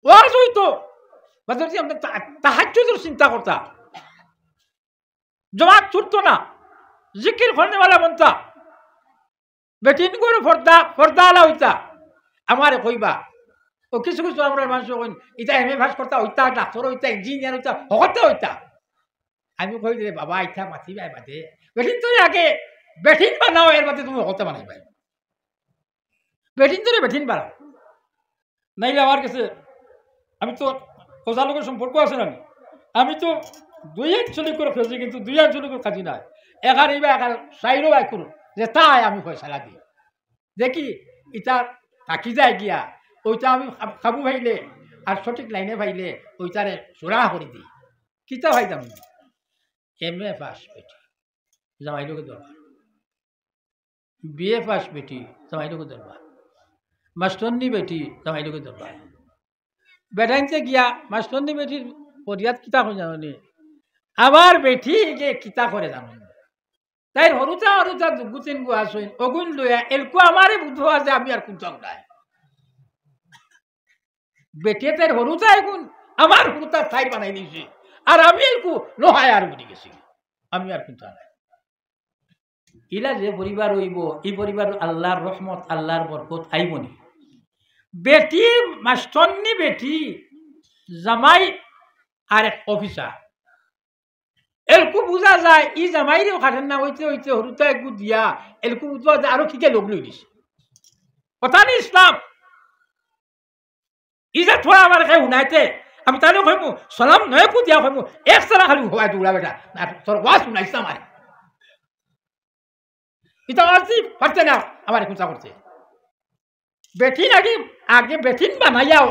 ওয়াজ হইতো যদি আমরা তাহাজ্জুদের চিন্তা করতা জমাত ছুটতো না জিকির করনেওয়ালা বনতা বেটিন করে পর্দা আলা হইতা আমারে কইবা ও কিছু কিছু আমরা মানুষ কইন এটা এমএ পাস করতা হইতা ডাক্তার হইতা ইঞ্জিনিয়ার হইতা হকতে হইতা আমি কই রে বাবা ইচ্ছা মাতিবাই বাদে বেটিন তো আগে বেটিন বানাও এর বাদে তুমি হকতে বানাইবাই বেটিন তো বেটিন বানাও নাইলে আমার কাছে আমি তো ওজার লোকের সম্পর্ক আছে না আমি তো 2 আঞ্চলিক করে খেয়েছি কিন্তু 2 আঞ্চলিক করে খাচ্ছি না এখানে এবার সাইরও বাই করুন যে তাই আমি ফয়সালা দিই দেখি এটা থাকি যায় গিয়া ওইটা আমি খাবো ভাইলে আর সঠিক লাইনে ভাইলে ওইটারে চোরা করে দিই কিতা ভাইতাম এমএ পাস বেটি জামাইলোকে দরবার বিএ পাস বেটি জামাইলোকে দরবার মাস্টরনি বেটি জামাইলোকে দরবার বেটাইনতে গিয়া মাস্টরনি বেটির পরিয়াদ কিতা করে জানি আমার বেটি যে কিতা করে জানো তাই হরুতা হরুতা গুতিন গু আসইন অগুন লইয়া এলকু আমারে বুঝো আছে আমি আর কোন চাই বেটে তাই হরুতা এগুন আমার হরুতা ঠাই বানাই দিয়েছি আর আমি এলকু নহায় আর বুঝি গেছি আমি আর কোন চাই ইলা যে পরিবার হইব এই পরিবার আল্লাহর রহমত আল্লাহর বরকত আইবনি বেটি মাস্টরনি বেটি জামাই আর এক অফিসার এলকু বুঝা যায় ই জামাইরেও খাটেন না হইতে হইতে হরুতা একটু দিয়া এলকু বুঝা যায় আরো কিকে লোক লই দিছে কথা নি ইসলাম ই যে থোড়া আমার খাই শুনাইতে আমি তাহলে কইমু সালাম নয় কু দিয়া কইমু এক সারা খালি হওয়াই দৌড়া বেটা না তোর ওয়াজ শুনাইছ আমার এটা আরছি পারতে না আমার খুঁজা করছে বেটিন আগে বেটিন বানাইয়াও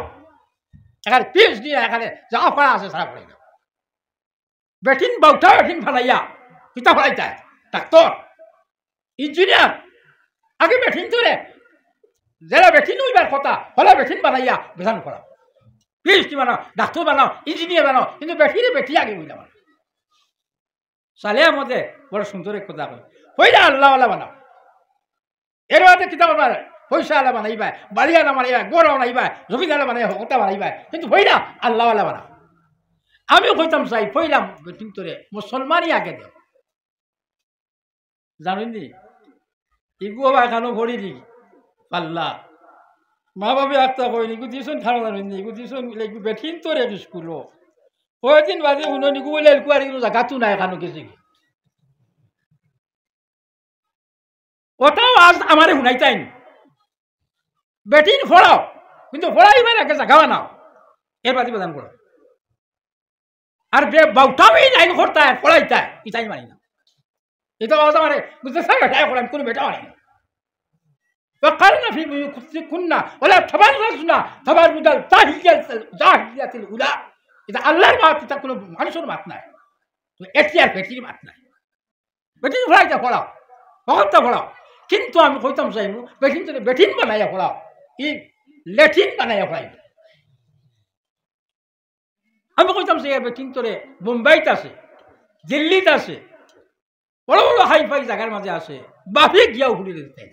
এখানে পিস দিয়ে এখানে যা পড়া আছে সারা পড়ে না বেটিন বাউটা বেটিন ফালাইয়া কিতা ফলাই যায় ডাক্তার ইঞ্জিনিয়ার আগে বেটিন তোরে যারা বেটিন হইবার কথা হলে বেটিন বানাইয়া বেসান করা পিএইচডি বানাও ডাক্তার বানাও ইঞ্জিনিয়ার বানাও কিন্তু বেটিরে বেটি আগে হইলা বানাও সালের মধ্যে বড় সুন্দর এক কথা কই হইলা আল্লাহওয়ালা বানাও এর মধ্যে কিতা বানাবার পয়সা আলা বানাইবা বাড়িয়ালা বানাইবা গড় বানাইবা জমিদারা বানাই হকতা বানাইবা কিন্তু হইলা আল্লাহওয়ালা বানাও আমিও কইতাম চাই পইলাম বেটিন তোরে মুসলমানই আগে দেও জানেননি ইগু বা এখানো ভরি দি পাল্লা মা বাবা একটা কইনি ইগু দিছন খানো জানেননি ইগু দিছন ইগু বেটিন তোরে স্কুল কয়দিন বাদে উনি ইগু বলে এলকু আর ইগু জায়গাতো নাই এখানো গেছে ওটাও আজ আমারে শুনাইতাইন বেটিন ফড়াও কিন্তু ফড়াইবার আগে জায়গা বানাও এর বাদে প্রদান করো আর বাউটাও এই লাইন করতে পড়াইতে ইটাই মানি না এটা বাবা আমারে বুঝতে বেটাই করেন কোনো বেটা মানি না وقرنا في بيوتكن ولا تبرجنا تبرج الجاهلية الأولى إذا الله ما تكون মানুষের মাত নাই তো এটিআর বেটির মাত নাই বেটিন ফড়াইতে ফড়াও ভগবত ফড়াও কিন্তু আমি কইতাম চাইবো বেটিন তো বেটিন বানাইয়া ফড়াও ই লেটিন বানাইয়া ফড়াই আমি কইতাম যে বেটিন তোরে মুম্বাইতে আছে দিল্লিতে আছে বড় বড় হাইফাই জায়গার মাঝে আছে বাপে গিয়াও ঘুরে দিতে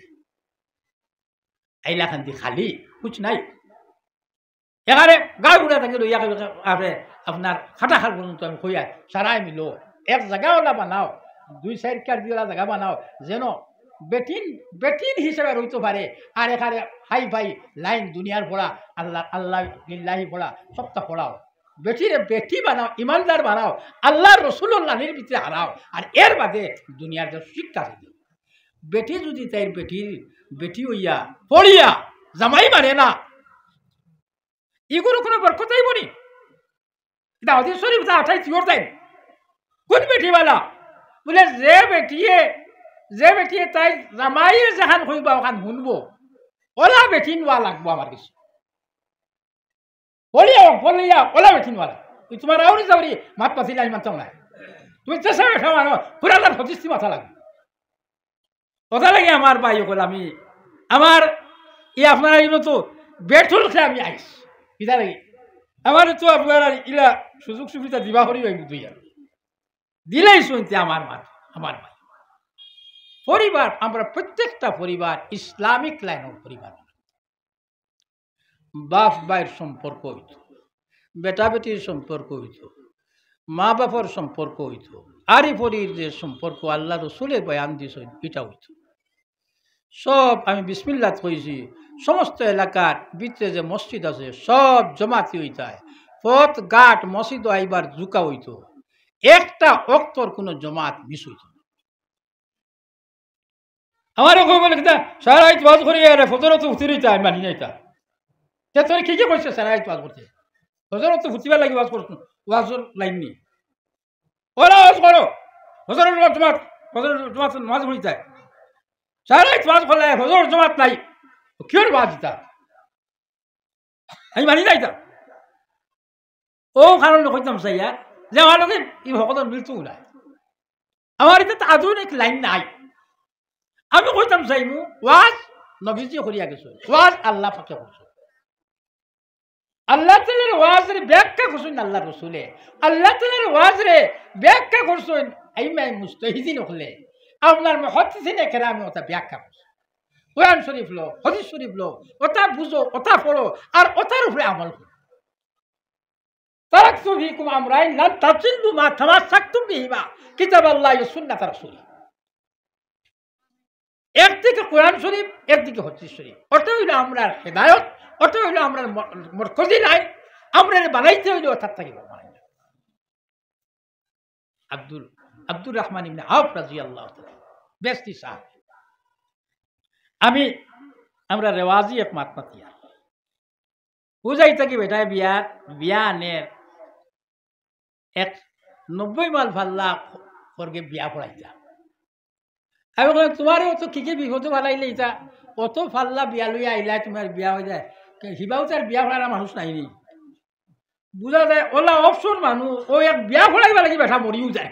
আইলা খান্তি খালি কুছ নাই এখানে গা ঘুরে থাকে লইয়া আপনার খাটা খাল পর্যন্ত আমি কইয়া সারাই মিলো এক জায়গাওয়ালা বানাও 2-4 কার দিওয়ালা জায়গা বানাও যেন বেটিন বেটিন হিসেবে রইতে পারে আর এখানে হাইফাই লাইন দুনিয়ার পড়া আল্লাহ আল্লাহ লিল্লাহি পড়া সবটা পড়াও বেটিরে বেটি বানাও ইমানদার বানাও আল্লাহ রসুল্লাহির ভিতরে হারাও আর এর বাদে দুনিয়ার যে শিক্ষা দিও বেটি যদি তাই বেটি হইয়া পড়িয়া জামাই মানে না এগুলো কোনো বরকতাই বনি এটা হাদিস শরীফ তা 28 তাই কোন বেটিওয়ালা বলে যে বেটিয়ে তাই জামাইয়ের জাহান হইবা ওখান শুনবো ওলা বেটিনওয়া লাগবো আমার কিছু বলিয়া ওলা বেঠিনওয়ালা তোমার আউরি যাওরি মাত পাতিলে আমি মানতাম না তুমি চেষ্টা বেঠা মানো পুরালার হতিস্তি মাথা লাগবে কথা লাগে আমার ভাই ওগুলো আমি আমার আপনারা এগুলো তো বেঠুল খেয়ে আমি আইস কিতা লাগে আমার তো আপনারা ইলা সুযোগ সুবিধা দিবা করি দুই আর দিলেই শুনতে আমার মাত আমার ভাই পরিবার আমরা প্রত্যেকটা পরিবার ইসলামিক লাইনের পরিবার বাপ ভাইয়ের সম্পর্ক হইত বেটা বেটির সম্পর্ক হইত, মা বাপর সম্পর্ক হইত, আরি পরির যে সম্পর্ক আল্লাহ রসুলে বয়ান দিয়েছেন এটা হইত। সব আমি বিসমিল্লাহ কইছি, সমস্ত এলাকার ভিতরে যে মসজিদ আছে সব জমাতি হইতায়, পথ ঘাট মসজিদ আইবার জুকা হইত, একটা অক্তর কোনো জমাত মিস হইত। আমার বলে কিনা সারাই ওয়াজ করি ফজরত উঠিরইতা আমি মানি নাই তা তোর কি কি করছে সারাই ওয়াজ করতে, ফজরত ফুটিবার লাগি ওয়াজ করছো, ওয়াজর লাইন নি ওরা ওয়াজ করো ফজরের জমাত, ফজরের জমাত নামাজ পড়িতে সারাই ওয়াজ করলে ফজর জমাত নাই কিয়র ওয়াজ দিতা আমি মানি নাই তা। ও কারণ কইতাম চাইয়া যে আমার লোকে এই ভকতের মৃত্যু নাই, আমার এটা আধুনিক লাইন নাই। আমি কইতাম চাইমু ওয়াজ নবীজি করিয়া গেছো, ওয়াজ আল্লাহ পাকে করছো, আল্লাহ তাআলার ওয়াজের ব্যাখ্যা করছেন আল্লাহ রসুলে, আল্লাহ তাআলার ওয়াজরে ব্যাখ্যা করছেন আইমাই মুস্তাহিদিন হলে, আপনার মুহাদ্দিসিনে কেরামে ওটা ব্যাখ্যা করছে। কোরআন শরীফ লো, হাদিস শরীফ লো, ওটা বুঝো, ওটা পড়ো, আর ওটার উপরে আমল করো। তারাকতু ফীকুম আমরাইন লান তাজিল্লু মা তামাসসাকতুম বিহিমা কিতাবাল্লাহি ওয়া সুন্নাত রাসূলিহি। একদিকে কোরআন শরীফ, একদিকে হাদিস শরীফ, ওটা হইল আমরা হেদায়ত, ওটা হইল আমরা মরকজি লাইন, আমরা বানাইতে হইল অর্থাৎ থাকি বানাই। আব্দুর রহমান ইবনে আওফ রাদিয়াল্লাহু তাআলা বেস্তি সাহাবী। আমরা রেওয়াজি এক মাতমাতিয়া বুঝাই থাকি বেটায় বিয়া নের 90 মাল ফাল্লা করগে বিয়া পড়াইতা। আমি বললাম তোমারও তো কি কি বিপদ ফালাইলে ইতা অত ফাল্লা বিয়া লইয়া আইলা তোমার বিয়া হয়ে যায়, হিবাও তার বিয়া ফেলার মানুষ নাইনি, বুঝা যায় ওলা অপশন মানুষ ও এক বিয়া ফেলাইবা লাগি বেঠা মরিও যায়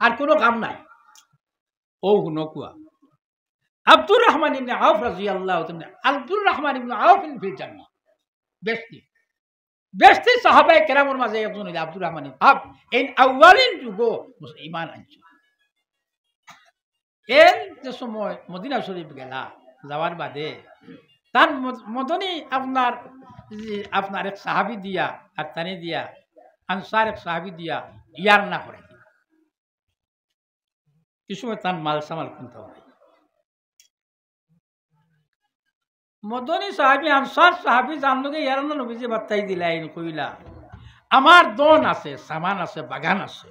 আর কোনো কাম নাই। ও নকুয়া আব্দুর রহমান ইবনে আওফ রাদিয়াল্লাহু তাআলা, আব্দুর রহমান ইবনে আওফ ফিল জান্নাহ, বেস্তি সাহাবায়ে কেরামের মাঝে একজন হইল আব্দুর রহমান ইবনে আওফ। এই আউয়ালিন যুগ ঈমান আনছে। এর যে সময় মদিনা শরীফ গেলা যাওয়ার বাদে তার মদনী আপনার এক সাহাবি দিয়া আর তানে দিয়া আনসার এক সাহাবি দিয়া ইয়ার না করে কিছু সময় তার মাল সামাল কিনতে হয়। মদনী সাহাবি আনসার সাহাবি জানলোকে ইয়ার না নবীজি বার্তাই দিলা কইলা আমার দন আছে, সামান আছে, বাগান আছে,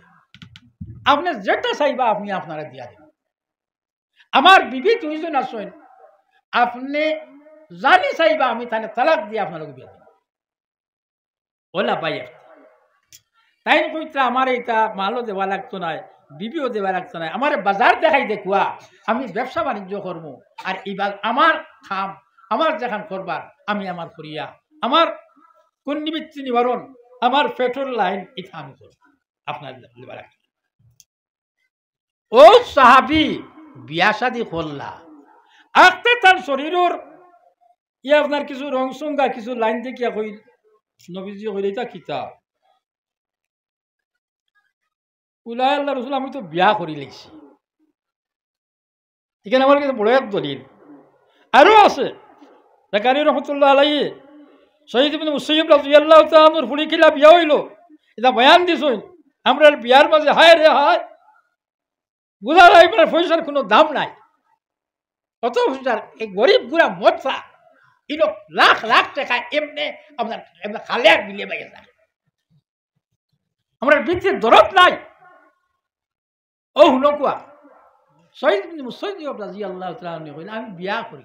আপনি যেটা চাইবা আপনি আপনারা দিয়া দেবেন। আমার বিবি দুইজন আছেন, আপনি জানি চাইবা আমি তাহলে তালাক দিয়ে আপনার বিয়া দেব। ওলা পাই তাই কইতা আমার এইটা মালও দেওয়া লাগতো না, বিবিও দেওয়া লাগতো না, আমার বাজার দেখাই দেখুয়া আমি ব্যবসা বাণিজ্য করবো, আর এইবার আমার খাম আমার যেখান করবার আমি আমার করিয়া আমার কোন নিবৃত্তি নিবারণ আমার পেট্রোল লাইন এটা আমি করব, আপনার দেওয়া লাগতো। ও সাহাবি বিয়া শাদি করলা আঁকতে তার শরীরের আপনার কিছু রং সঙ্গা কিছু লাইন দেখিয়া কই নবীজি কইলে এটা কিতা উলাই আল্লাহ রসুল আমি তো বিয়া করি লেছি। এখানে আমার কাছে বড় এক দলিল আরো আছে। বেকারি রহমতুল্লাহ আলাইহি শহীদ ইবনে মুসাইয়্যিব রাদিয়াল্লাহু তাআলার ফুলি কিলা বিয়া হইল, এটা বয়ান দিছই। আমরা বিয়ার মাঝে হায় রে হায় বুঝা যায় পয়সার কোনো দাম নাই, কত পয়সার এই গরিব গুড়া মজা এই লাখ লাখ টাকা এমনি আপনার খালে আর মিলিয়ে বাইরে যায়, আমরা বৃত্তির দরদ নাই। ও হুনকুয়া শহীদ ইবনে মুসাইয়্যিব রাদিয়াল্লাহু তাআলা কইলেন আমি বিয়া করি।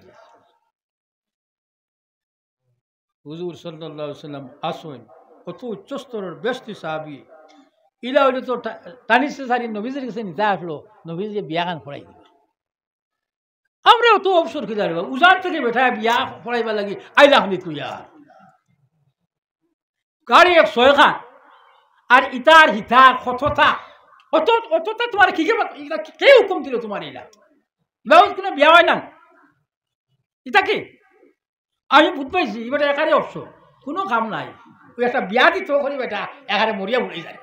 হুজুর সাল্লাল্লাহু আলাইহি ওয়াসাল্লাম আসেন, কত উচ্চ স্তরের বেস্তি সাহাবী, ইলা হইলে তো টানিসে সারি নবীজির কাছে নিতে আসলো, নবীজি বিয়া গান পড়াই দিল। আমরাও তো অবসর কি দাঁড়িয়ে উজান থেকে বেঠা বিয়া পড়াইবা লাগি আইলা হলি তুই আর গাড়ি এক ছয়খান আর ইটার হিতার কতটা অতটা তোমার কি কে হুকুম দিল তোমার ইলা কোনো বিয়া হয় না ইটা কি আমি বুঝ পাইছি এবার একারে অবসর কোনো কাম নাই, ওই একটা বিয়া দিত করি বেটা একারে মরিয়া উড়ে যায়।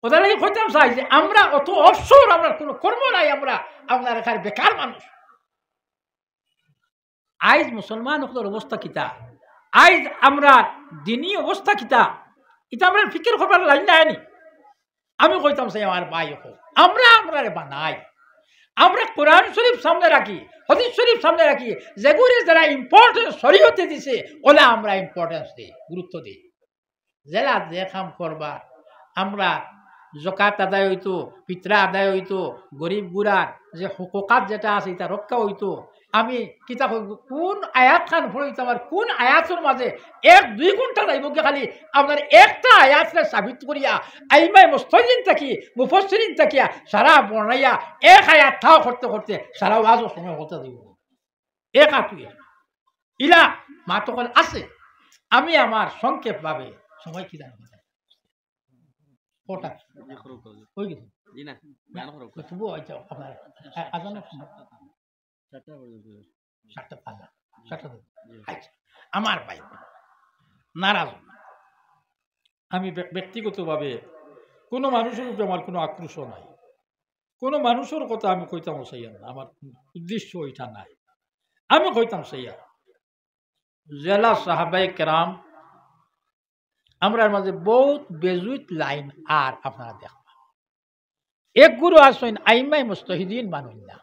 ওদের লাগে কইতাম চাই যে আমরা অত অবসর আমরা কোনো কর্ম নাই, আমরা আপনার এখানে বেকার মানুষ। আইজ মুসলমান হকলের অবস্থা কিতা, আইজ আমরা দিনী অবস্থা কিতা এটা আমরা ফিকির করবার লাইন নাইনি আমি কইতাম সেই আমার ভাই হোক আমরা বানাই আমরা কোরআন শরীফ সামনে রাখি হাদিস শরীফ সামনে রাখি যেগুলি যারা ইম্পর্টেন্স শরীয়তে দিছে ওলা আমরা ইম্পর্টেন্স দিই গুরুত্ব দিই জেলা যে কাম করবা আমরা জকাত আদায় হইতো পিতরা আদায় হইতো গরিব গুড়ার যে হকাত যেটা আছে এটা রক্ষা হইতো আমি কিতাব কোন আয়াত খান পড়িতাম আর কোন আয়াতের মাঝে 1-2 ঘন্টা যাইব খালি আপনার একটা আয়াতরে সাবিত করিয়া আইমাই মুস্তাহিদিন থাকি মুফাসসিরিন থাকিয়া সারা বর্ণাইয়া এক আয়াত থাও করতে করতে সারা ওয়াজও সময় হতে দিব এক আতুই ইলা মাতকল আছে আমি আমার সংক্ষেপভাবে সময় কি জানি কটা হয়ে গেছে জি না তবু হয়তো আপনার আজানের আমার ভাই নারাজ আমি ব্যক্তিগতভাবে কোনো মানুষের উপরে আমার কোনো আক্রোশ নাই কোনো মানুষের কথা আমি কইতাম সাইয়া না আমার উদ্দেশ্য ওইটা নাই আমি কইতাম সাইয়া জেলা সাহাবাই কেরাম আমরা মাঝে বহুত বেজুত লাইন আর আপনারা দেখবা এক গুরু আসেন আইমাই মুস্তাহিদিন মানুষ না